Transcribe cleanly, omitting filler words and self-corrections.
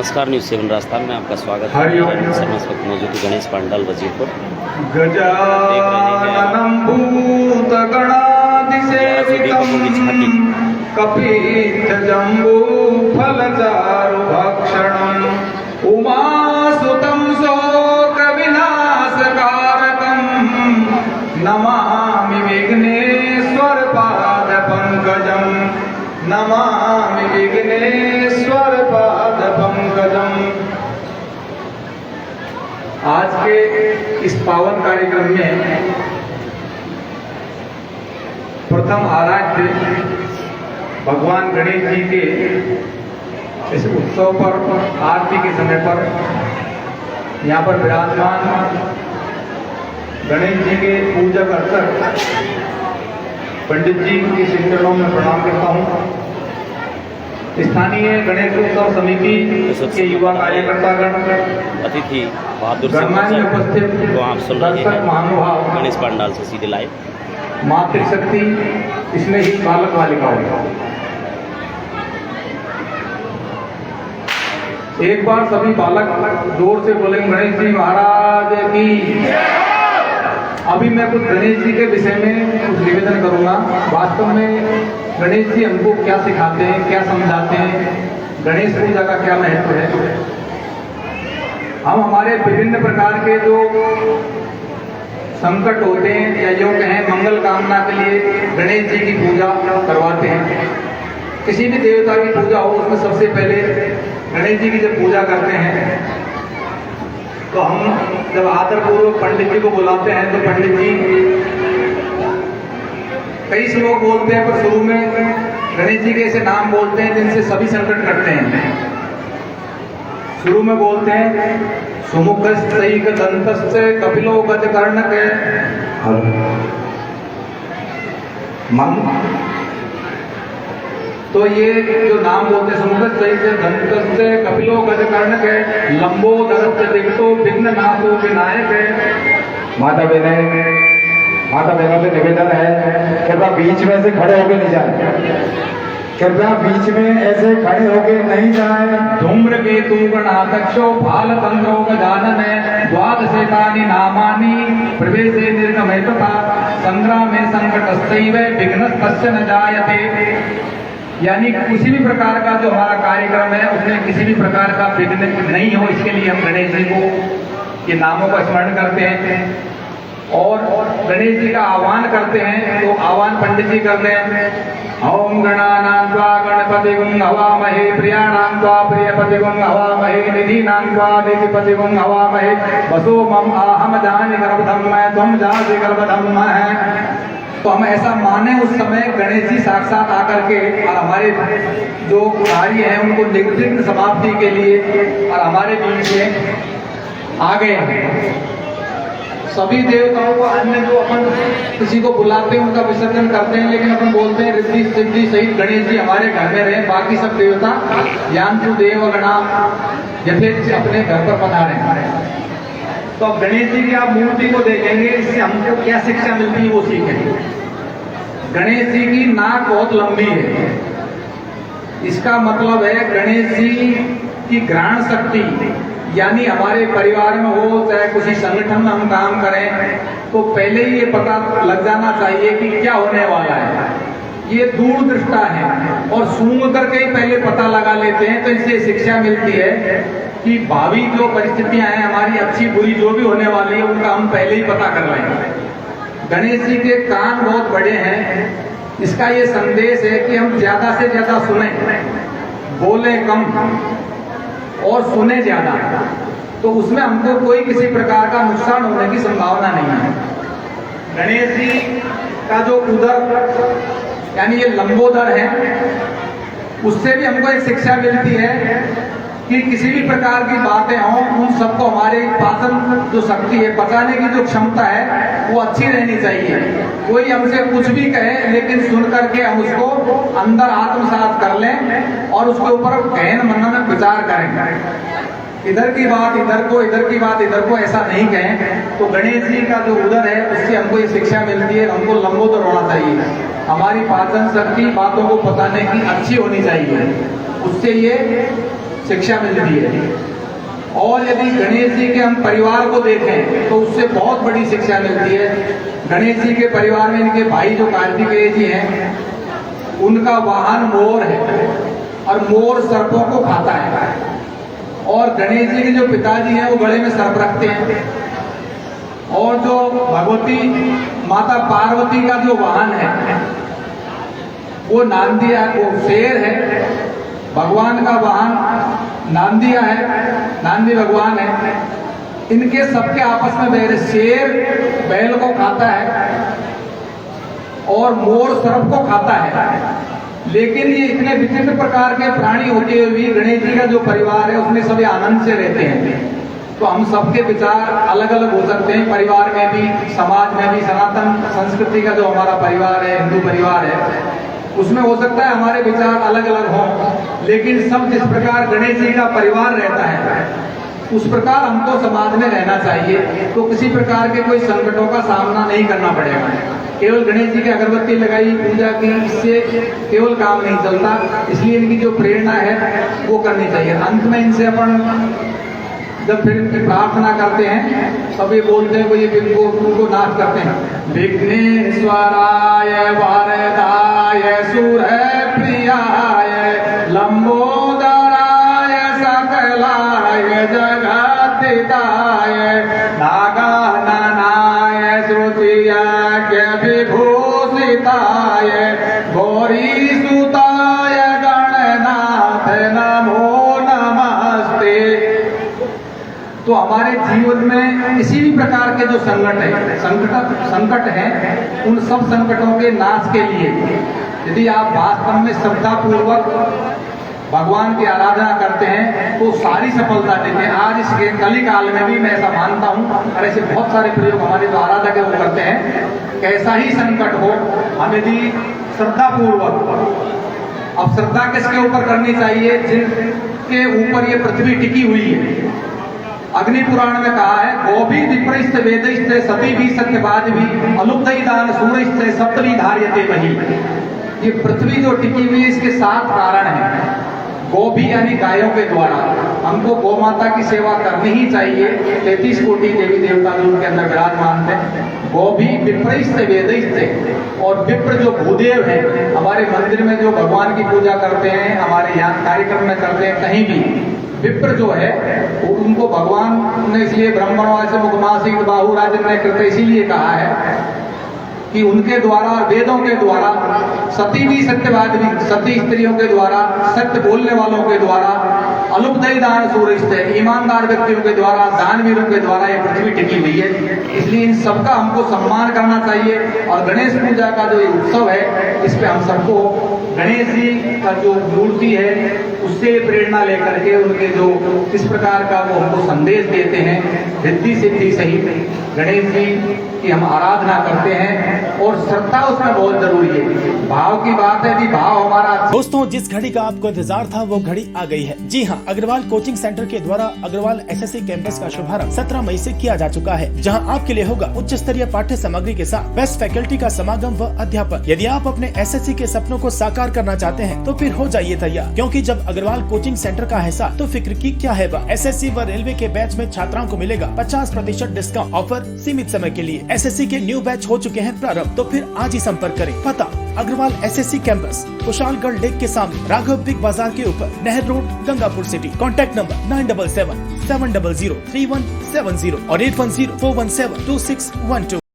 नमस्कार, न्यूज़ 7 राजस्थान में आपका स्वागत है। सर इस वक्त मौजूद है गणेश पंडाल वजीरपुर। गजाननं भूतगणाधिसेवितं कपीतजम्बूफलचारुभक्षणम् उमासुतं शोकविनाशकारकं नमामि विघ्नेश्वरपादपङ्कजं नमामि विघ्नेश्वरपादपङ्कजम्। आज के इस पावन कार्यक्रम में प्रथम आराध्य भगवान गणेश जी के इस उत्सव पर आरती के समय पर यहाँ पर विराजमान गणेश जी के पूजक अर्चक पंडित जी के चरणों में प्रणाम करता हूँ। स्थानीय गणेशोत्सव समिति के युवा कार्यकर्तागण, अतिथि बहादुर गणमान्य उपस्थित को आप सुन रहे दर्शक हैं महानुभाव, गणेश पंडाल से सीधे लाइव। मातृशक्ति इसमें ही बालक बालिकाओं, एक बार सभी बालक जोर से बोलेंगे गणेश जी महाराज की। अभी मैं कुछ गणेश जी के विषय में कुछ निवेदन करूंगा। वास्तव में गणेश जी हमको क्या सिखाते हैं, क्या समझाते हैं, गणेश पूजा का क्या महत्व है। हम हमारे विभिन्न प्रकार के जो संकट होते हैं या जो कहें मंगल कामना के लिए गणेश जी की पूजा करवाते हैं। किसी भी देवता की पूजा हो उसमें सबसे पहले गणेश जी की जब पूजा करते हैं तो हम जब आदरपूर्वक पंडित जी को बुलाते हैं तो पंडित जी कई श्लोक बोलते हैं, पर शुरू में गणेश जी के ऐसे नाम बोलते हैं जिनसे सभी संकट कटते हैं। शुरू में बोलते हैं सुमुखस्तैकदन्तस्य कपिलो गजकर्णक तो ये जो नाम बोलते हैं सुमुखस्तैकदन्तस्य कपिलो गजकर्णक लंबोदरस्य दिक्तो विघ्ननाशो विनायक। माता बहनों से निवेदन है कृपया बीच में से खड़े होके नहीं जाए, कृपया बीच में ऐसे खड़े होके नहीं जाए। धूम्रकेतु गणाध्यक्षो फालतंत्रो गजानन द्वादशेतानि नामानि प्रवेशे निर्गमे तथा संग्रामे संकटस्तैव विघ्नस्तस्य न जायते। यानी किसी भी प्रकार का जो हमारा कार्यक्रम है उसमें किसी भी प्रकार का विघ्न नहीं हो, इसके लिए हम गणेश जी को ये नामों का स्मरण करते हैं और गणेश जी का आह्वान करते हैं। तो आह्वान पंडित जी करते हैं ओम गणानां त्वा गणपतिगुं हवामहे प्रियाणां त्वा प्रियपतिगुं हवामहे निधीनां त्वा निधिपतिगुं हवामहे वसो मम आहम जानि गर्भधम् त्वं जासि गर्भधम्। तो हम ऐसा माने उस समय गणेश जी साक्षात आकर के और हमारे जो कार्य है उनको निर्विघ्न समाप्ति के लिए और हमारे बीच में आ गए। सभी देवताओं को अन्य जो अपन किसी को बुलाते हैं उनका विसर्जन करते हैं, लेकिन अपन बोलते हैं रिद्धि सिद्धि सहित गणेश जी हमारे घर में रहे, बाकी सब देवता यान्तु देवगणा यथेच्छ अपने घर पर पधारे। तो अब गणेश जी की आप मूर्ति को देखेंगे, इससे हमको क्या शिक्षा मिलती है वो सीखेंगे। गणेश जी की नाक बहुत लंबी है, इसका मतलब है गणेश जी की ग्रहण शक्ति, यानी हमारे परिवार में हो चाहे किसी संगठन में हम काम करें तो पहले ही ये पता लग जाना चाहिए कि क्या होने वाला है। ये दूरदृष्टा है और सूंघ करके ही पहले पता लगा लेते हैं। तो इससे शिक्षा मिलती है कि भावी जो परिस्थितियां हैं हमारी अच्छी बुरी जो भी होने वाली है उनका हम पहले ही पता कर लेंगे। गणेश जी के कान बहुत बड़े हैं, इसका ये संदेश है कि हम ज्यादा से ज्यादा सुने, बोले कम और सुने ज्यादा, तो उसमें हमको कोई किसी प्रकार का नुकसान होने की संभावना नहीं है। गणेश जी का जो उदर यानी ये लंबोदर है, उससे भी हमको एक शिक्षा मिलती है कि किसी भी प्रकार की बातें हों उन सबको हमारे पाचन जो शक्ति है, पचाने की जो क्षमता है वो अच्छी रहनी चाहिए। कोई हमसे कुछ भी कहे लेकिन सुन करके हम उसको अंदर आत्मसात कर लें और उसके ऊपर गहन मन में विचार करें। इधर की बात इधर को, इधर की बात इधर को ऐसा नहीं कहें। तो गणेश जी का जो उदर है उससे हमको ये शिक्षा मिलती है, हमको लंबोदर होना चाहिए। हमारी पाचन शक्ति बातों को पचाने की अच्छी होनी चाहिए, उससे ये शिक्षा मिलती है। और यदि गणेश जी के हम परिवार को देखें तो उससे बहुत बड़ी शिक्षा मिलती है। गणेश जी के परिवार में इनके भाई जो कार्तिकेय जी हैं, उनका वाहन मोर है और मोर सर्पों को खाता है। और गणेश जी के जो पिताजी हैं वो गले में सर्प रखते हैं। और जो भगवती माता पार्वती का जो वाहन है वो नांदिया, वो शेर है। भगवान का वाहन नांदिया है, नांदी भगवान है। इनके सबके आपस में बैर, शेर बैल को खाता है और मोर सर्प को खाता है। लेकिन ये इतने विचित्र प्रकार के प्राणी होते हुए भी गणेश जी का जो परिवार है उसमें सभी आनंद से रहते हैं। तो हम सबके विचार अलग अलग हो सकते हैं, परिवार में भी, समाज में भी। सनातन संस्कृति का जो हमारा परिवार है, हिंदू परिवार है, उसमें हो सकता है हमारे विचार अलग अलग हों, लेकिन सब जिस प्रकार गणेश जी का परिवार रहता है उस प्रकार हमको समाज में रहना चाहिए। तो किसी प्रकार के कोई संकटों का सामना नहीं करना पड़ेगा। केवल गणेश जी की अगरबत्ती लगाई, पूजा की, इससे केवल काम नहीं चलता। इसलिए इनकी जो प्रेरणा है वो करनी चाहिए। अंत में इनसे अपन जब फिर इनकी प्रार्थना करते हैं तब ये बोलते हैं, ये उनको नाच करते हैं। विघ्नेश्वराय वरदाय सूरप्रियाय लंबोदराय सकलाय जगद्दिताय नागाननाय श्रुतियाज्ञ विभूषिताय गौरीसुताय गणनाथ नमो नमस्ते। तो हमारे जीवन में किसी भी प्रकार के जो संकट हैं, उन सब संकटों के नाश के लिए यदि आप वास्तव में श्रद्धा पूर्वक भगवान की आराधना करते हैं तो सारी सफलता देते हैं। आज इस कली काल में भी मैं ऐसा मानता हूँ, और ऐसे बहुत सारे प्रयोग हमारे जो आराधक है वो करते हैं। कैसा ही संकट हो, हम यदि श्रद्धा पूर्वक, अब श्रद्धा किसके ऊपर करनी चाहिए? जिनके ऊपर ये पृथ्वी टिकी हुई है। अग्नि पुराण में कहा है, गोभी विप्रस्थ वेदिष्ठ सती भी सत्यवाद भी अलुप्त दान सूर्य सप्तमी धार्यते वही। ये पृथ्वी जो टिकी हुई है इसके 7 कारण हैं। गोभी यानी गायों के द्वारा हमको गौ माता की सेवा करनी ही चाहिए। 33 कोटि देवी देवता जो उनके अंदर विराजमान थे। गोभी विप्रस्थ वेदिष्ठ, और विप्र जो भूदेव है, हमारे मंदिर में जो भगवान की पूजा करते हैं, हमारे यहाँ कार्यक्रम में करते हैं, कहीं भी विप्र जो है उनको भगवान ने इसलिए ब्रह्मणवा से मुखमासिक बाहु राजन ने कृत इसीलिए कहा है कि उनके द्वारा, वेदों के द्वारा, सती भी सत्यवाद भी, सती स्त्रियों के द्वारा, सत्य बोलने वालों के द्वारा, अलुपदयी दान सूर्य, ईमानदार व्यक्तियों के द्वारा, दानवीरों के द्वारा ये पृथ्वी टिकी हुई है। इसलिए इन सबका हमको सम्मान करना चाहिए। और गणेश पूजा का जो ये उत्सव है, इस पे हम सबको गणेश जी का जो मूर्ति है उससे प्रेरणा लेकर के उनके जो किस प्रकार का वो हमको संदेश देते हैं, रिद्धि सिद्धि सहित गणेश जी की हम आराधना करते हैं। और श्रद्धा उसमें बहुत जरूरी है। भाव की बात है कि भाव हमारा। दोस्तों, जिस घड़ी का आपको इंतजार था वो घड़ी आ गई है। जी हाँ, अग्रवाल कोचिंग सेंटर के द्वारा अग्रवाल एसएससी कैंपस का शुभारंभ 17 मई से किया जा चुका है, जहां आपके लिए होगा उच्च स्तरीय पाठ्य सामग्री के साथ बेस्ट फैकल्टी का समागम व अध्यापन। यदि आप अपने एसएससी के सपनों को साकार करना चाहते हैं तो फिर हो जाइए तैयार, क्योंकि जब अग्रवाल कोचिंग सेंटर का हिस्सा तो फिक्र की क्या है। एसएससी व रेलवे के बैच में छात्राओं को मिलेगा 50% डिस्काउंट। ऑफर सीमित समय के लिए। एसएससी के न्यू बैच हो चुके हैं प्रारंभ, तो फिर आज ही संपर्क करें। पता Agarwal SSC campus, Kushalgarh lake के सामने, राघव बिग बाजार के ऊपर, Nahar road, Gangapur city. Contact number 9777003170 और 8104172612।